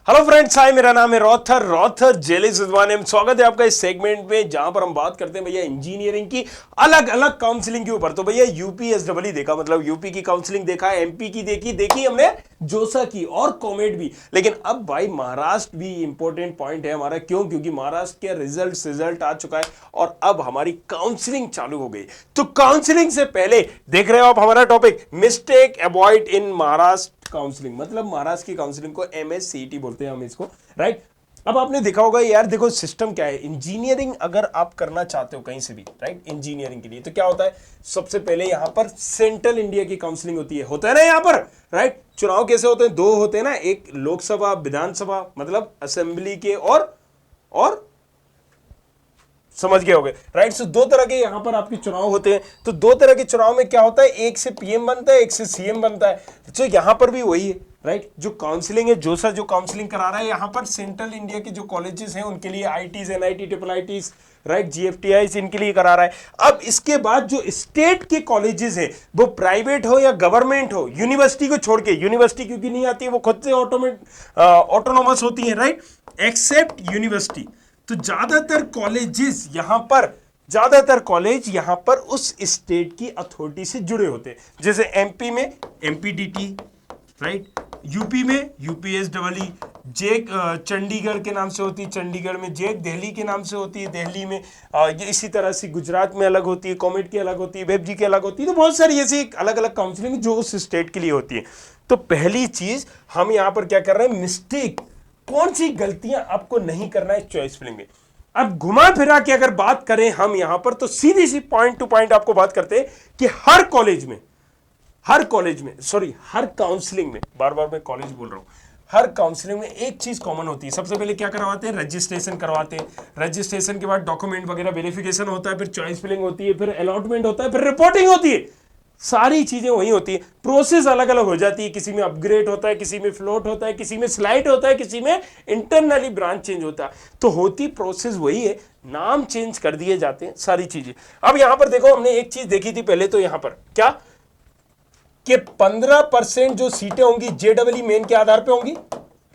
Hello friends, हाय, मेरा नाम है रॉथर जेली सिद्धवानी। स्वागत है आपका इस सेगमेंट में जहां पर हम बात करते हैं भैया इंजीनियरिंग की अलग अलग काउंसलिंग के ऊपर। तो भैया यूपीएसडब्ल्यू देखा, मतलब यूपी की काउंसलिंग देखा, एमपी की देखी हमने, जोसा की और कॉमेट भी। लेकिन अब भाई महाराष्ट्र भी इंपॉर्टेंट पॉइंट है हमारा। क्यों? क्योंकि महाराष्ट्र के रिजल्ट आ चुका है और अब हमारी काउंसलिंग चालू हो गई। तो काउंसलिंग से पहले देख रहे हो आप हमारा topic mistake avoid in Maharashtra counselling, मतलब महाराष्ट्र की काउंसलिंग को एमएससीईटी बोलते हैं हम इसको, राइट। अब आपने देखा होगा यार, देखो सिस्टम क्या है। इंजीनियरिंग अगर आप करना चाहते हो कहीं से भी, राइट, इंजीनियरिंग के लिए, तो क्या होता है, सबसे पहले यहां पर सेंट्रल इंडिया की काउंसलिंग होता है ना यहां पर, राइट। चुनाव कैसे होते हैं? दो होते हैं ना, एक लोकसभा विधानसभा, मतलब असेंबली के, और समझ गए होगे, राइट। सो दो तरह के यहां पर आपके चुनाव होते हैं। तो दो तरह के चुनाव में क्या होता है, एक से पीएम बनता है, एक से सीएम बनता है। तो यहां पर भी वही है, राइट। जो काउंसलिंग है, जोसा जो काउंसलिंग करा रहा है यहां पर सेंट्रल इंडिया के जो कॉलेजेस हैं उनके लिए, IITs, NIT, triple IITs, right, GFTIs, इनके लिए करा रहा है। अब इसके बाद जो स्टेट के कॉलेजेस हैं, वो प्राइवेट हो या गवर्नमेंट हो, यूनिवर्सिटी को छोड़ के, यूनिवर्सिटी क्योंकि नहीं आती है, वो खुद से ऑटोनोमस होती है, राइट, एक्सेप्ट यूनिवर्सिटी। तो ज्यादातर कॉलेज यहां पर उस स्टेट की अथॉरिटी से जुड़े होते हैं। जैसे एमपी में एमपीडीटी, राइट, यूपी में यूपीएसडब्ल्यू, जेक चंडीगढ़ के नाम से होती है, चंडीगढ़ में जेक, दिल्ली के नाम से होती है, दिल्ली में ये इसी तरह से गुजरात में अलग होती है, कॉमेट की अलग होती है, वेबजी की अलग होती है। तो बहुत सारी ऐसी अलग अलग काउंसलिंग जो उस स्टेट के लिए होती है। तो पहली चीज हम यहां पर क्या कर रहे हैं, मिस्टेक, कौन सी गलतियां आपको नहीं करना है चॉइस फिलिंग में। अब घुमा फिरा के अगर बात करें हम यहां पर, तो सीधी सी पॉइंट टू पॉइंट आपको बात करते हैं कि हर काउंसलिंग में, बार बार मैं कॉलेज बोल रहा हूं, हर काउंसलिंग में एक चीज कॉमन होती है। सबसे पहले क्या करवाते हैं, रजिस्ट्रेशन करवाते हैं। रजिस्ट्रेशन के बाद डॉक्यूमेंट वगैरह वेरिफिकेशन होता है, फिर चॉइस फिलिंग होती है, फिर अलॉटमेंट होता है, फिर रिपोर्टिंग होती है। सारी चीजें वही होती है। प्रोसेस अलग अलग हो जाती है, किसी में अपग्रेड होता है, किसी में फ्लोट होता है, किसी में स्लाइड होता है, किसी में इंटरनली ब्रांच चेंज होता है। तो होती प्रोसेस वही है, नाम चेंज कर दिए जाते हैं, सारी चीजें। अब यहां पर देखो, हमने एक चीज देखी थी पहले, तो यहां पर क्या कि 15% जो सीटें होंगी जेडब्ल्यू मेन के आधार पे होंगी,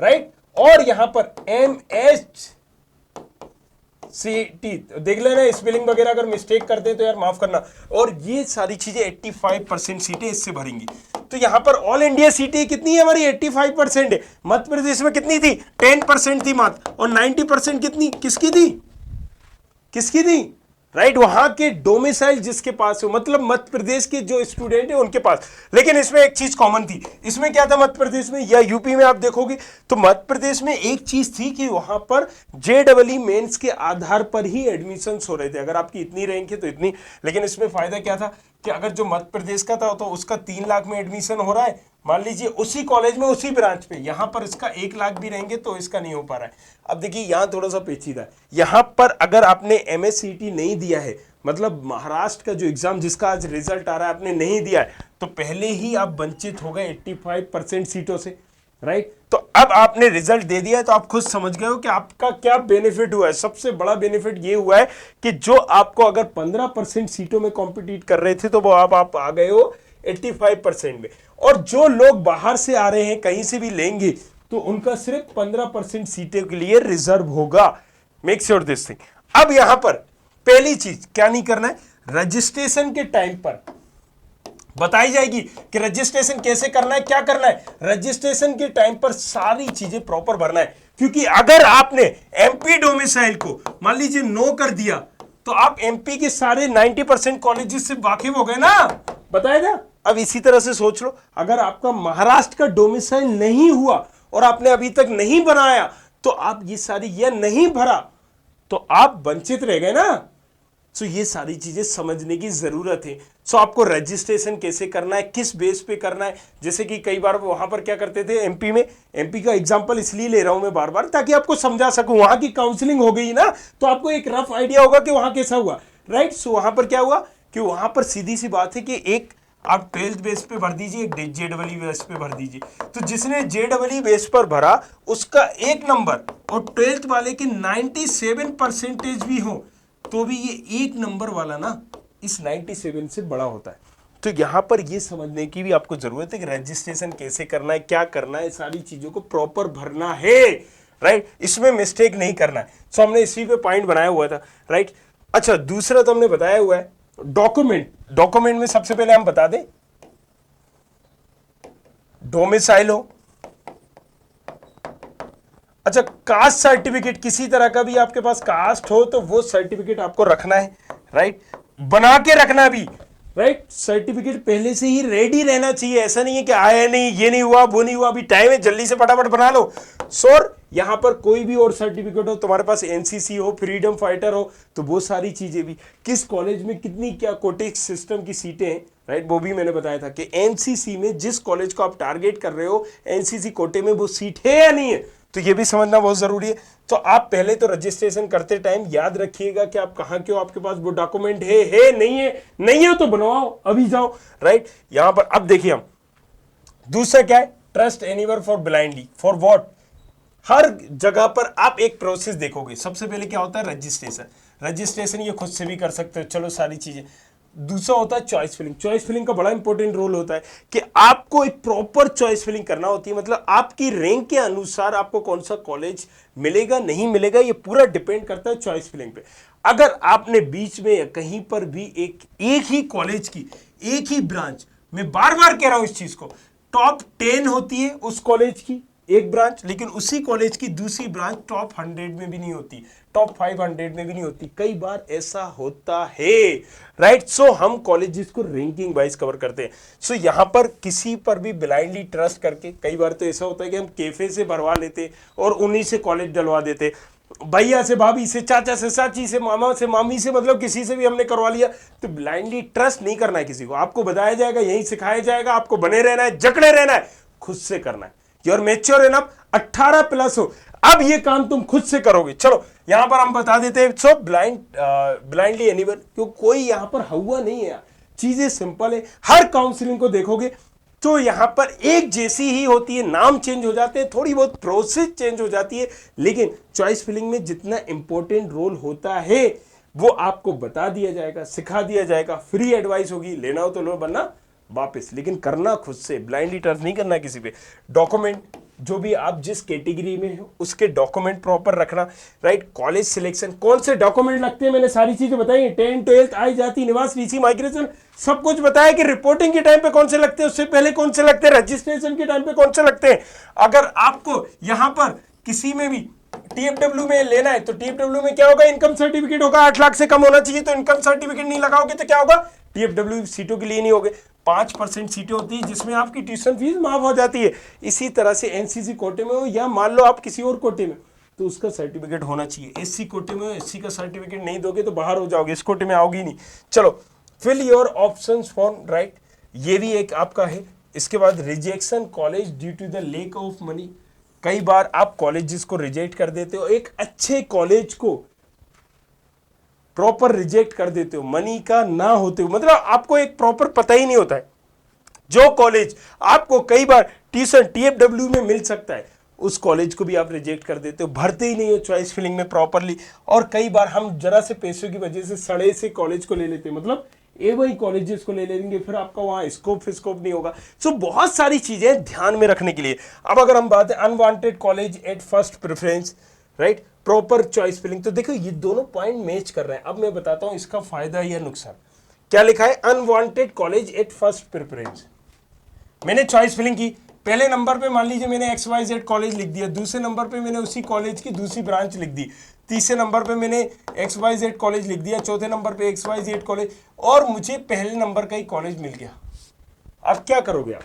राइट, और यहां पर एमएच सीटी, देख लेना स्पेलिंग वगैरह अगर मिस्टेक करते हैं तो यार माफ करना। और ये सारी चीजें 85% सीटें इससे भरेंगी। तो यहां पर ऑल इंडिया सीटें कितनी है हमारी, 85% है। मध्य प्रदेश में कितनी थी, 10% थी मात्र, और 90% कितनी किसकी थी, राइट, वहां के डोमिसाइल जिसके पास हो, मतलब मध्य प्रदेश के जो स्टूडेंट है उनके पास। लेकिन इसमें एक चीज कॉमन थी। इसमें क्या था, मध्य प्रदेश में या यूपी में आप देखोगे तो मध्य प्रदेश में एक चीज थी कि वहां पर जेडब्ल्यू मेंस के आधार पर ही एडमिशन हो रहे थे। अगर आपकी इतनी रैंक है तो इतनी। लेकिन इसमें फायदा क्या था कि अगर जो मध्य प्रदेश का था तो उसका 3 लाख में एडमिशन हो रहा है, मान लीजिए उसी कॉलेज में उसी ब्रांच पे, यहां पर इसका 1 लाख भी रहेंगे तो इसका नहीं हो पा रहा है। अब देखिए यहां थोड़ा सा पेचीदा है। यहां पर अगर आपने एमएससीईटी नहीं दिया है, मतलब महाराष्ट्र का जो एग्जाम जिसका आज रिजल्ट आ रहा है आपने नहीं दिया है, तो पहले ही आप वंचित हो गए 85% सीटों से, राइट। तो अब आपने रिजल्ट दे दिया है तो आप खुद समझ गए हो कि आपका क्या बेनिफिट हुआ है। सबसे बड़ा बेनिफिट ये हुआ है कि जो आपको अगर 15% सीटों में कॉम्पिटिट कर रहे थे तो वो आप आ गए हो 85% में। और जो लोग बाहर से आ रहे हैं, कहीं से भी लेंगे, तो उनका सिर्फ 15% सीटों के लिए रिजर्व होगा। Make sure this thing. अब यहां पर पहली चीज क्या नहीं करना है, रजिस्ट्रेशन के टाइम पर बताई जाएगी कि रजिस्ट्रेशन कैसे करना है, क्या करना है। रजिस्ट्रेशन के टाइम पर सारी चीजें प्रॉपर भरना है। क्योंकि अगर आपने एमपी डोमिसाइल को मान लीजिए नो कर दिया, तो आप एमपी के सारे 90% कॉलेजेस से वाकिफ हो गए ना, बताया था। अब इसी तरह से सोच लो, अगर आपका महाराष्ट्र का डोमिसाइल नहीं हुआ और आपने अभी तक नहीं बनाया, तो आप ये सारी ये नहीं भरा तो आप वंचित रह गए ना। सो ये सारी चीजें समझने की जरूरत है। सो आपको रजिस्ट्रेशन कैसे करना है, किस बेस पे करना है। जैसे कि कई बार वहां पर क्या करते थे एमपी में, एमपी का एग्जांपल इसलिए ले रहा हूं मैं बार बार ताकि आपको समझा सकूं। वहां की काउंसलिंग हो गई ना, तो आपको एक रफ आइडिया होगा कि वहां कैसा हुआ, राइट। सो वहां पर क्या हुआ कि वहां पर सीधी सी बात है कि एक आप 12th बेस पे भर दीजिए, एक जेडब्ल्यू बेस पे भर दीजिए। तो जिसने जेडब्ल्यू बेस पर भरा उसका 1 नंबर, और 12th वाले के 97% भी हो तो भी ये 1 नंबर वाला ना इस 97 से बड़ा होता है। तो यहां पर ये समझने की भी आपको जरूरत है कि रजिस्ट्रेशन कैसे करना है, क्या करना है, सारी चीजों को प्रॉपर भरना है, राइट। इसमें मिस्टेक नहीं करना है। सो हमने इसी पे पॉइंट बनाया हुआ था, राइट। अच्छा, दूसरा तो हमने बताया हुआ है डॉक्यूमेंट। डॉक्यूमेंट में सबसे पहले हम बता दें डोमिसाइल हो, अच्छा कास्ट सर्टिफिकेट, किसी तरह का भी आपके पास कास्ट हो तो वो सर्टिफिकेट आपको रखना है, राइट, बना के रखना भी, राइट। सर्टिफिकेट पहले से ही रेडी रहना चाहिए, ऐसा नहीं है कि आया नहीं, ये नहीं हुआ, वो नहीं हुआ, अभी टाइम है, जल्दी से फटाफट बना लो। सर यहां पर कोई भी और सर्टिफिकेट हो, तुम्हारे पास एनसीसी हो, फ्रीडम फाइटर हो, तो वो सारी चीजें भी, किस कॉलेज में कितनी क्या कोटे सिस्टम की सीटें हैं, राइट, वो भी मैंने बताया था कि एनसीसी में जिस कॉलेज को आप टारगेट कर रहे हो एनसीसी कोटे में वो सीट है या नहीं है, तो ये भी समझना बहुत जरूरी है। तो आप पहले तो रजिस्ट्रेशन करते टाइम याद रखिएगा कि आप कहां के हो, आपके पास वो डॉक्यूमेंट है नहीं है, नहीं है तो बनवाओ, अभी जाओ, राइट। यहां पर अब देखिए हम दूसरा क्या है, trust anywhere for blindly, for what, हर जगह पर आप एक प्रोसेस देखोगे। सबसे पहले क्या होता है रजिस्ट्रेशन, रजिस्ट्रेशन ये खुद से भी कर सकते हो, चलो सारी चीजें। दूसरा होता है चॉइस फिलिंग। चॉइस फिलिंग का बड़ा इंपॉर्टेंट रोल होता है कि आपको एक प्रॉपर चॉइस फिलिंग करना होती है, मतलब आपकी रैंक के अनुसार आपको कौन सा कॉलेज मिलेगा नहीं मिलेगा ये पूरा डिपेंड करता है चॉइस फिलिंग पे। अगर आपने बीच में या कहीं पर भी एक ही कॉलेज की एक ही ब्रांच, मैं बार बार कह रहा हूं इस चीज को, टॉप 10 होती है उस कॉलेज की एक ब्रांच, लेकिन उसी कॉलेज की दूसरी ब्रांच टॉप 100 में भी नहीं होती, टॉप 500 में भी नहीं होती, कई बार ऐसा होता है, राइट। सो हम कॉलेजेस को रैंकिंग वाइज कवर करते हैं। सो यहां पर किसी पर भी ब्लाइंडली ट्रस्ट करके, कई बार तो ऐसा होता है कि हम कैफे से भरवा लेते और उन्हीं से कॉलेज डलवा देते, भैया से, भाभी से, चाचा से, चाची से, मामा से, मामी से, मतलब किसी से भी हमने करवा लिया। तो ब्लाइंडली ट्रस्ट नहीं करना है किसी को, आपको बताया जाएगा, यही सिखाया जाएगा, आपको बने रहना है, जकड़े रहना है, खुद से करना है। योर मैच्योर एनफ, 18 प्लस हो, अब ये काम तुम खुद से करोगे। चलो यहां पर हम बता देते हैं, सो ब्लाइंडली एनीवन, क्यों कोई यहां पर हुआ नहीं है, चीजें सिंपल है। हर काउंसलिंग को देखोगे तो यहां पर एक जैसी ही होती है, नाम चेंज हो जाते हैं, थोड़ी बहुत प्रोसेस चेंज हो जाती है, लेकिन चॉइस फिलिंग में जितना इंपॉर्टेंट रोल होता है वो आपको बता दिया जाएगा, सिखा दिया जाएगा, फ्री एडवाइस होगी, लेना हो तो लो, वरना वापस, लेकिन करना खुद से, ब्लाइंडली ट्रस्ट नहीं करना किसी पे। डॉक्यूमेंट, जो भी आप जिस कैटेगरी में हो उसके डॉक्यूमेंट प्रॉपर रखना, राइट। कॉलेज सिलेक्शन, कौन से डॉक्यूमेंट लगते हैं मैंने सारी चीजें बताई, 10, 12, आई जाति, निवास, वीसी, माइग्रेशन, सब कुछ बताया कि रिपोर्टिंग के टाइम पे कौन से लगते हैं, उससे पहले कौन से लगते हैं, रजिस्ट्रेशन के टाइम पे कौन से लगते हैं। अगर आपको यहां पर किसी में भी टीएफडब्ल्यू में लेना है तो टीएफडब्ल्यू में क्या होगा, इनकम सर्टिफिकेट होगा, 8 लाख से कम होना चाहिए, तो इनकम सर्टिफिकेट नहीं लगाओगे तो क्या होगा, टीएफडब्ल्यू सीटों के लिए नहीं होगे। 5% सीटें होती है जिसमें आपकी ट्यूशन फीस माफ हो जाती है। इसी तरह से एनसीसी कोटे में हो या मान लो आप किसी और कोटे में, तो उसका सर्टिफिकेट होना चाहिए। एससी कोटे में हो, एससी का सर्टिफिकेट नहीं दोगे तो बाहर हो जाओगे, इस कोटे में आओगी नहीं। चलो, fill your options form, right, ये भी एक आपका है। इसके बाद rejection college due to the lack of money, कई बार आप कॉलेजेस को रिजेक्ट कर देते हो, एक अच्छे कॉलेज को प्रॉपर रिजेक्ट कर देते हो, मनी का ना होते हो, मतलब आपको एक प्रॉपर पता ही नहीं होता है। जो कॉलेज आपको कई बार ट्यूशन टीएफडब्ल्यू में मिल सकता है, उस कॉलेज को भी आप रिजेक्ट कर देते हो, भरते ही नहीं हो चॉइस फिलिंग में प्रॉपरली। और कई बार हम जरा से पैसों की वजह से सड़े से कॉलेज को ले लेते हैं, मतलब ए वही कॉलेजेस को ले लेंगे, फिर आपका वहां स्कोप नहीं होगा। सो बहुत सारी चीजें ध्यान में रखने के लिए। अब अगर हम बात है unwanted college at first preference, right, proper choice filling, तो देखो ये दोनों पॉइंट मैच कर रहे हैं। अब मैं बताता हूं इसका फायदा या नुकसान। क्या लिखा है, unwanted college at first preference, मैंने चॉइस फिलिंग की, पहले नंबर पे मान लीजिए मैंने XYZ कॉलेज लिख दिया, दूसरे नंबर पे मैंने उसी कॉलेज की दूसरी ब्रांच लिख दी, तीसरे नंबर पे मैंने XYZ कॉलेज लिख दिया, चौथे नंबर पे XYZ कॉलेज, और मुझे पहले नंबर का ही कॉलेज मिल गया। अब क्या करोगे आप,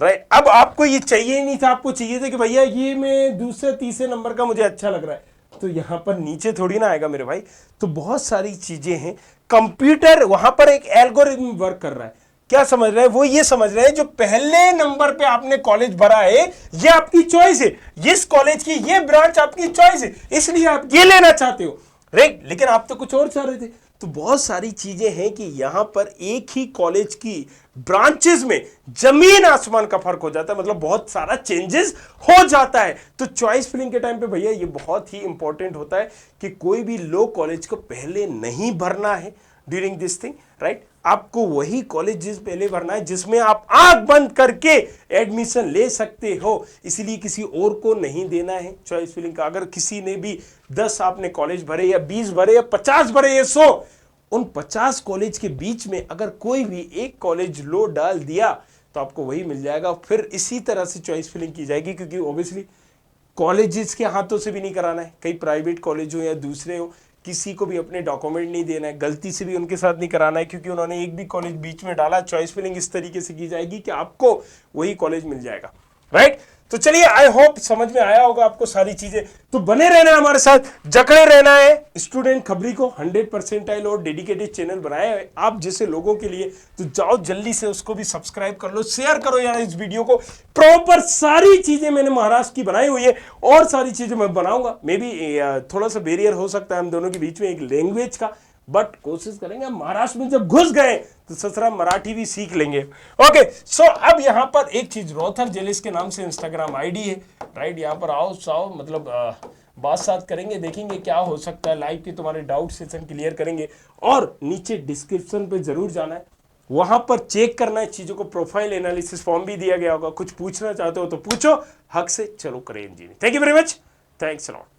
राइट। अब आपको ये चाहिए ही नहीं था, आपको चाहिए था कि भैया ये मैं दूसरे तीसरे नंबर का मुझे अच्छा लग रहा है, तो यहां पर नीचे थोड़ी ना आएगा मेरे भाई। तो बहुत सारी चीजें हैं, कंप्यूटर वहां पर एक एल्गोरिथम वर्क कर रहा है। क्या समझ रहे हैं, वो ये समझ रहे हैं जो पहले नंबर पे आपने कॉलेज भरा है ये आपकी चॉइस है, इस कॉलेज की ये ब्रांच आपकी चॉइस है, इसलिए आप ये लेना चाहते हो, राइट, लेकिन आप तो कुछ और चाह रहे थे। तो बहुत सारी चीजें हैं कि यहां पर एक ही कॉलेज की ब्रांचेस में जमीन आसमान का फर्क हो जाता है, मतलब बहुत सारा चेंजेस हो जाता है। तो चॉइस फिलिंग के टाइम पे भैया ये बहुत ही इंपॉर्टेंट होता है कि कोई भी लो कॉलेज को पहले नहीं भरना है ड्यूरिंग दिस थिंग, राइट। आपको वही कॉलेजेस पहले भरना है जिसमें आप आंख बंद करके एडमिशन ले सकते हो, इसलिए किसी और को नहीं देना है चॉइस फिलिंग का। अगर किसी ने भी 10 आपने कॉलेज भरे या 20 भरे या 50 भरे या 100, उन 50 कॉलेज के बीच में अगर कोई भी एक कॉलेज लो डाल दिया तो आपको वही मिल जाएगा। फिर इसी तरह से चॉइस फिलिंग की जाएगी, क्योंकि ऑब्वियसली कॉलेजेस के हाथों से भी नहीं कराना है, कई प्राइवेट कॉलेज हो या दूसरे हो, किसी को भी अपने डॉक्यूमेंट नहीं देना है, गलती से भी उनके साथ नहीं कराना है, क्योंकि उन्होंने एक भी कॉलेज बीच में डाला। चॉइस फिलिंग इस तरीके से की जाएगी कि आपको वही कॉलेज मिल जाएगा, राइट। तो चलिए, आई होप समझ में आया होगा आपको सारी चीजें। तो बने रहना हमारे साथ, जकड़े रहना है स्टूडेंट खबरी को। 100% और डेडिकेटेड चैनल बनाया है आप जैसे लोगों के लिए, तो जाओ जल्दी से उसको भी सब्सक्राइब कर लो, शेयर करो यार इस वीडियो को। प्रॉपर सारी चीजें मैंने महाराष्ट्र की बनाई हुई है, और सारी चीजें मैं बनाऊंगा। मे बी थोड़ा सा बैरियर हो सकता है हम दोनों के बीच में एक लैंग्वेज का, बट कोशिश करेंगे। महाराष्ट्र में जब घुस गए तो ससुरा मराठी भी सीख लेंगे। ओके, सो अब यहां पर एक चीज, रोथर जेलिस के नाम से इंस्टाग्राम आईडी है, राइट। यहां पर आओ साओ, मतलब बात साथ करेंगे, देखेंगे क्या हो सकता है, लाइव के तुम्हारे डाउट सेशन क्लियर करेंगे। और नीचे डिस्क्रिप्शन पे जरूर जाना है, वहां पर चेक करना है चीजों को। प्रोफाइल एनालिसिस फॉर्म भी दिया गया होगा, कुछ पूछना चाहते हो तो पूछो हक से। चलो करें engineering. Thank you very much, thanks a lot.